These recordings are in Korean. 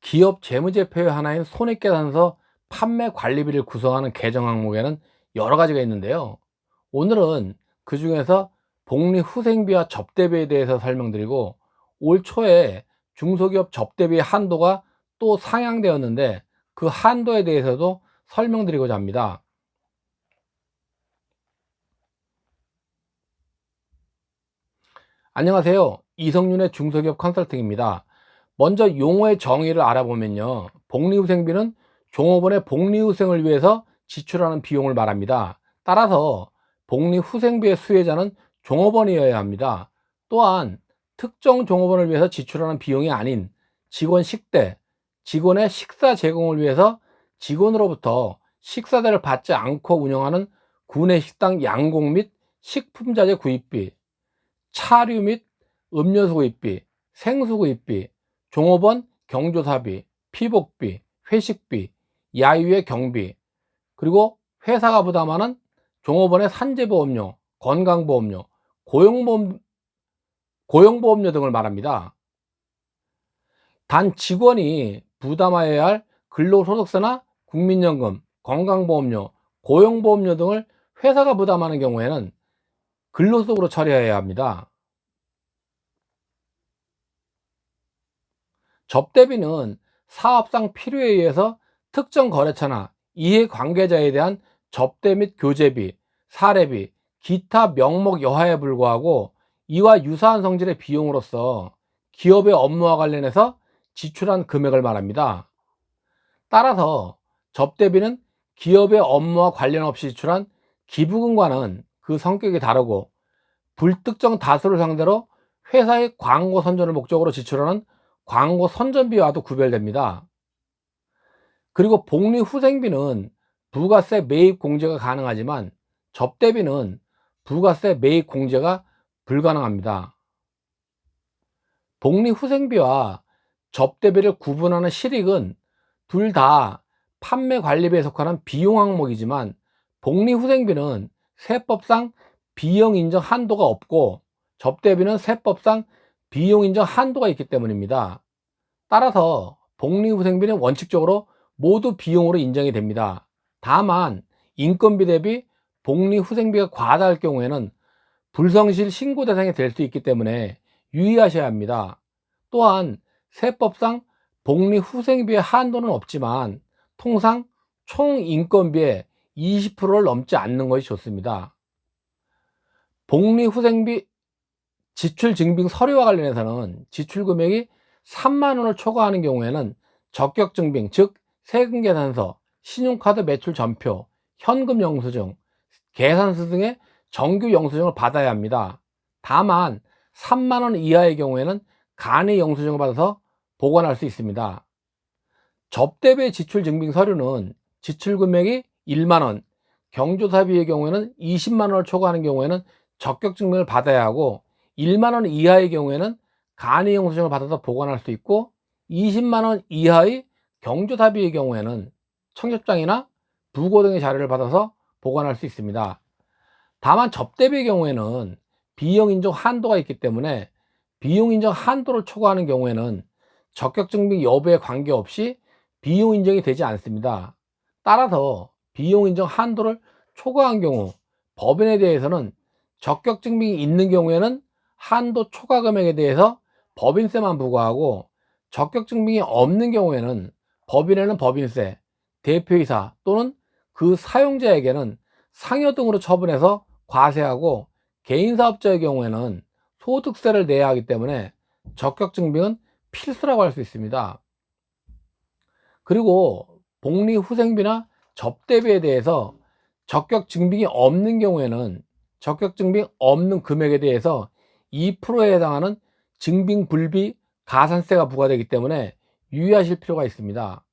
기업 재무제표의 하나인 손익계산서 판매 관리비를 구성하는 계정 항목에는 여러 가지가 있는데요. 오늘은 그 중에서 복리후생비와 접대비에 대해서 설명드리고, 올 초에 중소기업 접대비의 한도가 또 상향되었는데 그 한도에 대해서도 설명드리고자 합니다. 안녕하세요. 이성윤의 중소기업 컨설팅입니다. 먼저 용어의 정의를 알아보면요, 복리후생비는 종업원의 복리후생을 위해서 지출하는 비용을 말합니다. 따라서 복리후생비의 수혜자는 종업원이어야 합니다. 또한 특정 종업원을 위해서 지출하는 비용이 아닌 직원 식대, 직원의 식사 제공을 위해서 직원으로부터 식사대를 받지 않고 운영하는 구내식당 양공 및 식품자재 구입비, 차류 및 음료수 구입비, 생수 구입비, 종업원 경조사비, 피복비, 회식비, 야유의 경비, 그리고 회사가 부담하는 종업원의 산재보험료, 건강보험료, 고용보험료 등을 말합니다. 단 직원이 부담하여야 할 근로소득세나 국민연금, 건강보험료, 고용보험료 등을 회사가 부담하는 경우에는 근로소득으로 처리해야 합니다. 접대비는 사업상 필요에 의해서 특정 거래처나 이해관계자에 대한 접대 및 교제비, 사례비, 기타 명목 여하에 불과하고 이와 유사한 성질의 비용으로서 기업의 업무와 관련해서 지출한 금액을 말합니다. 따라서 접대비는 기업의 업무와 관련 없이 지출한 기부금과는 그 성격이 다르고, 불특정 다수를 상대로 회사의 광고 선전을 목적으로 지출하는 광고 선전비와도 구별됩니다. 그리고 복리후생비는 부가세 매입 공제가 가능하지만 접대비는 부가세 매입 공제가 불가능합니다. 복리후생비와 접대비를 구분하는 실익은 둘 다 판매 관리비에 속하는 비용 항목이지만, 복리후생비는 세법상 비용 인정 한도가 없고 접대비는 세법상 비용 인정 한도가 있기 때문입니다. 따라서 복리후생비는 원칙적으로 모두 비용으로 인정이 됩니다. 다만 인건비 대비 복리후생비가 과다할 경우에는 불성실 신고 대상이 될 수 있기 때문에 유의하셔야 합니다. 또한 세법상 복리후생비의 한도는 없지만 통상 총 인건비의 20%를 넘지 않는 것이 좋습니다. 복리후생비 지출 증빙 서류와 관련해서는 지출 금액이 3만 원을 초과하는 경우에는 적격 증빙, 즉 세금 계산서, 신용카드 매출 전표, 현금 영수증, 계산서 등의 정규 영수증을 받아야 합니다. 다만 3만 원 이하의 경우에는 간이 영수증을 받아서 보관할 수 있습니다. 접대비 지출 증빙 서류는 지출 금액이 1만 원, 경조사비의 경우에는 20만 원을 초과하는 경우에는 적격 증명을 받아야 하고, 1만 원 이하의 경우에는 간이 영수증을 받아서 보관할 수 있고, 20만 원 이하의 경조사비의 경우에는 청첩장이나 부고 등의 자료를 받아서 보관할 수 있습니다. 다만 접대비의 경우에는 비용 인정 한도가 있기 때문에 비용 인정 한도를 초과하는 경우에는 적격 증빙 여부에 관계없이 비용 인정이 되지 않습니다. 따라서 비용 인정 한도를 초과한 경우 법인에 대해서는 적격 증빙이 있는 경우에는 한도 초과 금액에 대해서 법인세만 부과하고, 적격 증빙이 없는 경우에는 법인에는 법인세, 대표이사 또는 그 사용자에게는 상여 등으로 처분해서 과세하고, 개인사업자의 경우에는 소득세를 내야 하기 때문에 적격 증빙은 필수라고 할 수 있습니다. 그리고 복리후생비나 접대비에 대해서 적격 증빙이 없는 경우에는 적격 증빙 없는 금액에 대해서 2%에 해당하는 증빙불비 가산세가 부과되기 때문에 유의하실 필요가 있습니다.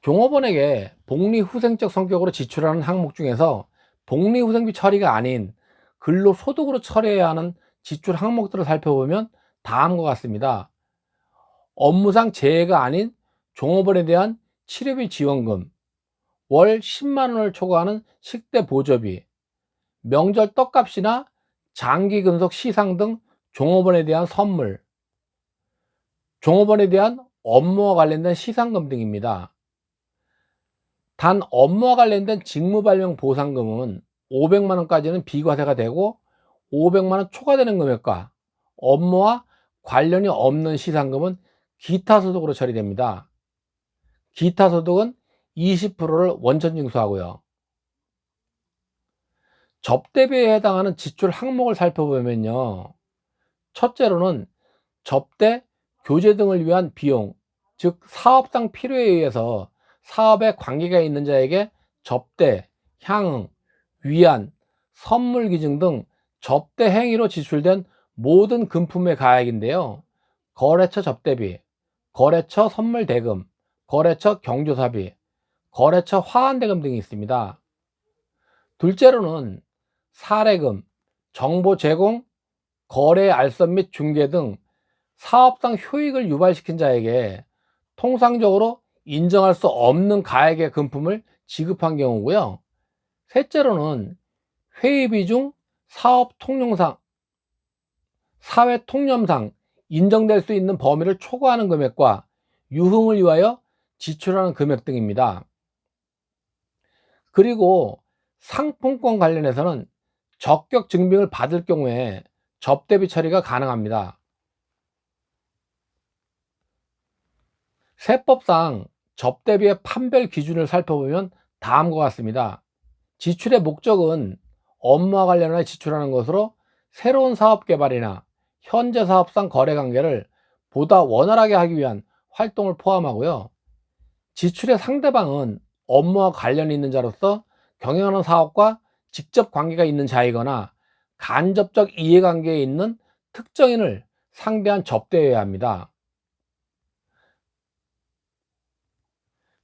종업원에게 복리후생적 성격으로 지출하는 항목 중에서 복리후생비 처리가 아닌 근로소득으로 처리해야 하는 지출 항목들을 살펴보면 다음과 같습니다. 업무상 재해가 아닌 종업원에 대한 치료비 지원금, 월 10만 원을 초과하는 식대 보조비, 명절 떡값이나 장기 근속 시상 등 종업원에 대한 선물, 종업원에 대한 업무와 관련된 시상금 등입니다. 단 업무와 관련된 직무발령 보상금은 500만 원까지는 비과세가 되고 500만 원 초과되는 금액과 업무와 관련이 없는 시상금은 기타 소득으로 처리됩니다. 기타 소득은 20%를 원천 징수하고요. 접대비에 해당하는 지출 항목을 살펴보면요. 첫째로는 접대, 교제 등을 위한 비용, 즉 사업상 필요에 의해서 사업에 관계가 있는 자에게 접대, 향응, 위안, 선물 기증 등 접대 행위로 지출된 모든 금품의 가액인데요. 거래처 접대비, 거래처 선물 대금, 거래처 경조사비, 거래처 화환 대금 등이 있습니다. 둘째로는 사례금, 정보 제공, 거래 알선 및 중개 등 사업상 효익을 유발시킨 자에게 통상적으로 인정할 수 없는 가액의 금품을 지급한 경우고요. 셋째로는 회의비 중 사업 통념상, 사회 통념상 인정될 수 있는 범위를 초과하는 금액과 유흥을 위하여 지출하는 금액 등입니다. 그리고 상품권 관련해서는 적격 증빙을 받을 경우에 접대비 처리가 가능합니다. 세법상 접대비의 판별 기준을 살펴보면 다음과 같습니다. 지출의 목적은 업무와 관련해 지출하는 것으로 새로운 사업 개발이나 현재 사업상 거래 관계를 보다 원활하게 하기 위한 활동을 포함하고요. 지출의 상대방은 업무와 관련이 있는 자로서 경영하는 사업과 직접 관계가 있는 자이거나 간접적 이해관계에 있는 특정인을 상대한 접대여야 합니다.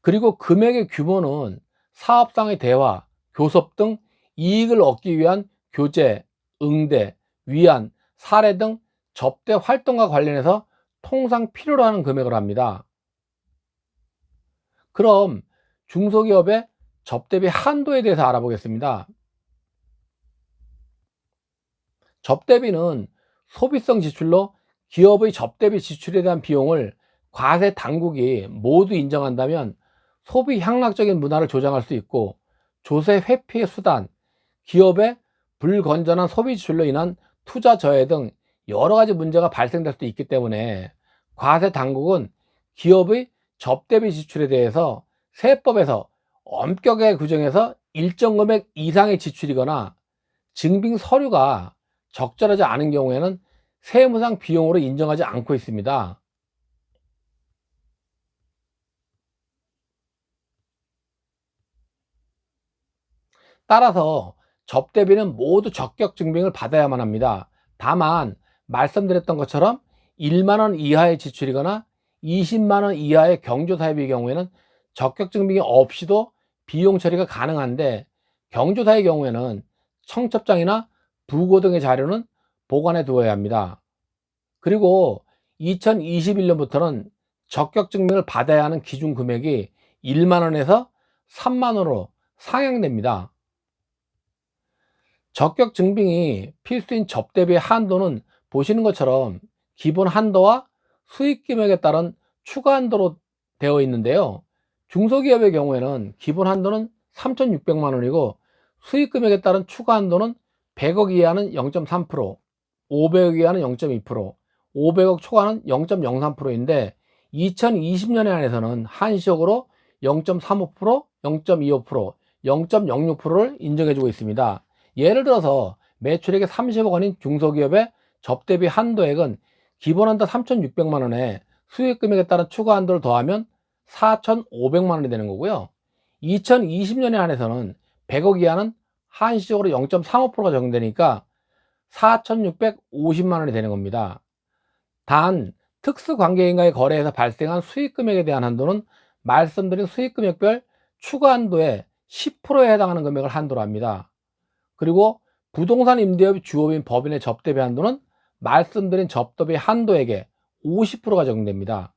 그리고 금액의 규모는 사업상의 대화, 교섭 등 이익을 얻기 위한 교제, 응대, 위안, 사례 등 접대 활동과 관련해서 통상 필요로 하는 금액을 합니다. 그럼 중소기업의 접대비 한도에 대해서 알아보겠습니다. 접대비는 소비성 지출로 기업의 접대비 지출에 대한 비용을 과세 당국이 모두 인정한다면 소비 향락적인 문화를 조장할 수 있고 조세 회피의 수단, 기업의 불건전한 소비 지출로 인한 투자 저해 등 여러 가지 문제가 발생될 수도 있기 때문에 과세 당국은 기업의 접대비 지출에 대해서 세법에서 엄격하게 규정해서 일정 금액 이상의 지출이거나 증빙 서류가 적절하지 않은 경우에는 세무상 비용으로 인정하지 않고 있습니다. 따라서 접대비는 모두 적격 증빙을 받아야만 합니다. 다만 말씀드렸던 것처럼 1만 원 이하의 지출이거나 20만 원 이하의 경조사입의 경우에는 적격 증빙이 없이도 비용 처리가 가능한데, 경조사의 경우에는 청첩장이나 부고 등의 자료는 보관해 두어야 합니다. 그리고 2021년부터는 적격 증빙을 받아야 하는 기준 금액이 1만 원에서 3만 원으로 상향됩니다. 적격 증빙이 필수인 접대비의 한도는 보시는 것처럼 기본 한도와 수익 금액에 따른 추가 한도로 되어 있는데요. 중소기업의 경우에는 기본 한도는 3,600만 원이고 수익 금액에 따른 추가 한도는 100억 이하는 0.3%, 500억 이하는 0.2%, 500억 초과는 0.03%인데 2020년에 한해서는 한시적으로 0.35%, 0.25%, 0.06%를 인정해주고 있습니다. 예를 들어서 매출액이 30억 원인 중소기업의 접대비 한도액은 기본 한도 3,600만 원에 수익 금액에 따른 추가 한도를 더하면 4,500만 원이 되는 거고요. 2020년에 한해서는 100억 이하는 한시적으로 0.35%가 적용되니까 4,650만 원이 되는 겁니다. 단 특수관계인과의 거래에서 발생한 수익 금액에 대한 한도는 말씀드린 수익 금액별 추가 한도의 10%에 해당하는 금액을 한도로 합니다. 그리고 부동산 임대업의 주업인 법인의 접대비 한도는 말씀드린 접대비 한도액의 50%가 적용됩니다.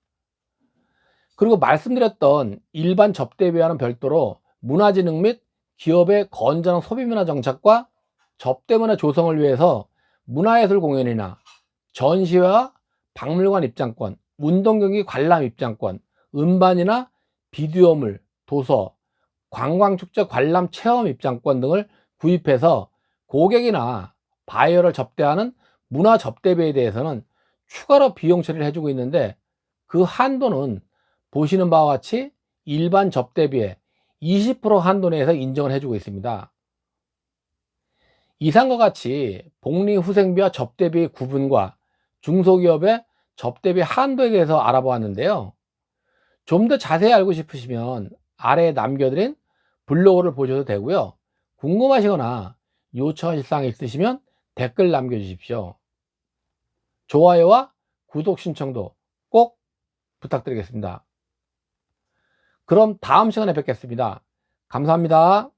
그리고 말씀드렸던 일반 접대비와는 별도로 문화진흥 및 기업의 건전한 소비문화 정착과 접대문화 조성을 위해서 문화예술 공연이나 전시회와 박물관 입장권, 운동경기 관람 입장권, 음반이나 비디오물, 도서, 관광축제 관람 체험 입장권 등을 구입해서 고객이나 바이어를 접대하는 문화 접대비에 대해서는 추가로 비용 처리를 해주고 있는데, 그 한도는 보시는 바와 같이 일반 접대비의 20% 한도 내에서 인정을 해주고 있습니다. 이상과 같이 복리후생비와 접대비의 구분과 중소기업의 접대비 한도에 대해서 알아보았는데요. 좀 더 자세히 알고 싶으시면 아래에 남겨드린 블로그를 보셔도 되고요. 궁금하시거나 요청하실 사항이 있으시면 댓글 남겨주십시오. 좋아요와 구독 신청도 꼭 부탁드리겠습니다. 그럼 다음 시간에 뵙겠습니다. 감사합니다.